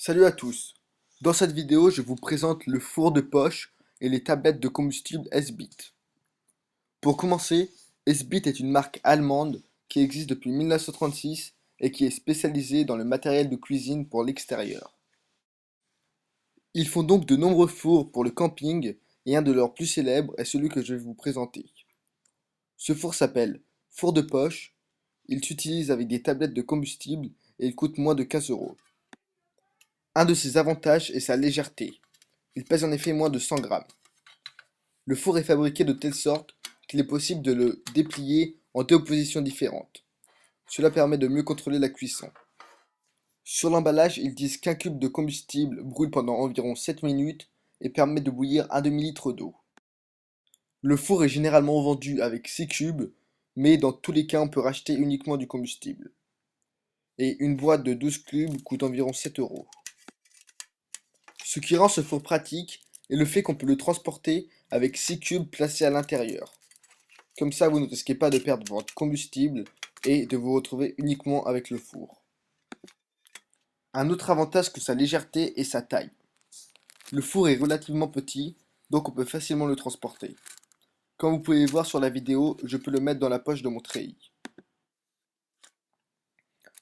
Salut à tous. Dans cette vidéo, je vous présente le four de poche et les tablettes de combustible Esbit. Pour commencer, Esbit est une marque allemande qui existe depuis 1936 et qui est spécialisée dans le matériel de cuisine pour l'extérieur. Ils font donc de nombreux fours pour le camping et un de leurs plus célèbres est celui que je vais vous présenter. Ce four s'appelle four de poche, il s'utilise avec des tablettes de combustible et il coûte moins de 15 euros. Un de ses avantages est sa légèreté. Il pèse en effet moins de 100 grammes. Le four est fabriqué de telle sorte qu'il est possible de le déplier en deux positions différentes. Cela permet de mieux contrôler la cuisson. Sur l'emballage, ils disent qu'un cube de combustible brûle pendant environ 7 minutes et permet de bouillir un demi-litre d'eau. Le four est généralement vendu avec 6 cubes, mais dans tous les cas on peut racheter uniquement du combustible. Et une boîte de 12 cubes coûte environ 7 euros. Ce qui rend ce four pratique est le fait qu'on peut le transporter avec 6 cubes placés à l'intérieur. Comme ça, vous ne risquez pas de perdre votre combustible et de vous retrouver uniquement avec le four. Un autre avantage que sa légèreté est sa taille. Le four est relativement petit, donc on peut facilement le transporter. Comme vous pouvez voir sur la vidéo, je peux le mettre dans la poche de mon treillis.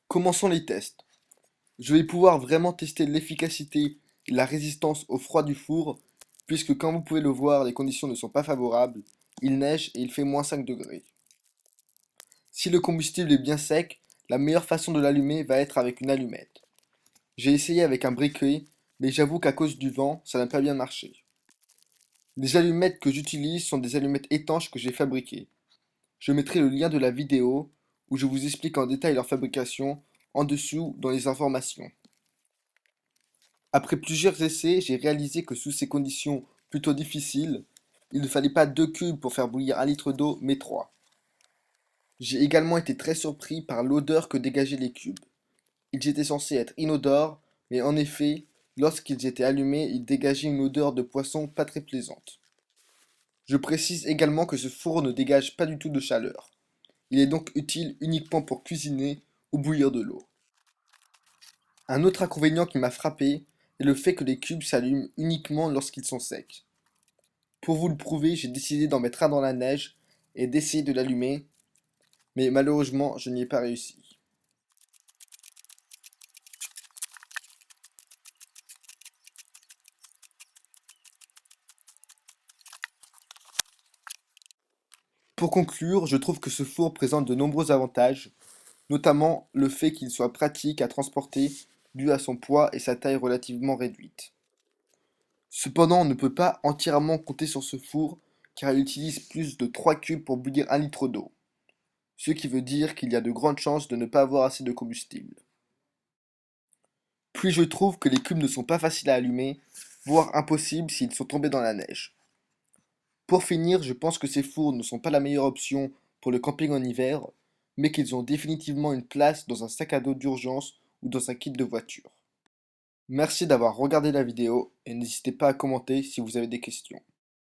Commençons les tests. Je vais pouvoir vraiment tester l'efficacité et la résistance au froid du four, puisque comme vous pouvez le voir, les conditions ne sont pas favorables, il neige et il fait moins 5 degrés. Si le combustible est bien sec, la meilleure façon de l'allumer va être avec une allumette. J'ai essayé avec un briquet, mais j'avoue qu'à cause du vent, ça n'a pas bien marché. Les allumettes que j'utilise sont des allumettes étanches que j'ai fabriquées. Je mettrai le lien de la vidéo où je vous explique en détail leur fabrication en dessous dans les informations. Après plusieurs essais, j'ai réalisé que sous ces conditions plutôt difficiles, il ne fallait pas 2 cubes pour faire bouillir un litre d'eau, mais 3. J'ai également été très surpris par l'odeur que dégageaient les cubes. Ils étaient censés être inodores, mais en effet, lorsqu'ils étaient allumés, ils dégageaient une odeur de poisson pas très plaisante. Je précise également que ce four ne dégage pas du tout de chaleur. Il est donc utile uniquement pour cuisiner ou bouillir de l'eau. Un autre inconvénient qui m'a frappé est le fait que les cubes s'allument uniquement lorsqu'ils sont secs. Pour vous le prouver, j'ai décidé d'en mettre un dans la neige et d'essayer de l'allumer, mais malheureusement, je n'y ai pas réussi. Pour conclure, je trouve que ce four présente de nombreux avantages, notamment le fait qu'il soit pratique à transporter dû à son poids et sa taille relativement réduite. Cependant, on ne peut pas entièrement compter sur ce four car il utilise plus de 3 cubes pour bouillir un litre d'eau, ce qui veut dire qu'il y a de grandes chances de ne pas avoir assez de combustible. Puis je trouve que les cubes ne sont pas faciles à allumer, voire impossibles s'ils sont tombés dans la neige. Pour finir, je pense que ces fours ne sont pas la meilleure option pour le camping en hiver, mais qu'ils ont définitivement une place dans un sac à dos d'urgence ou dans un kit de voiture. Merci d'avoir regardé la vidéo et n'hésitez pas à commenter si vous avez des questions.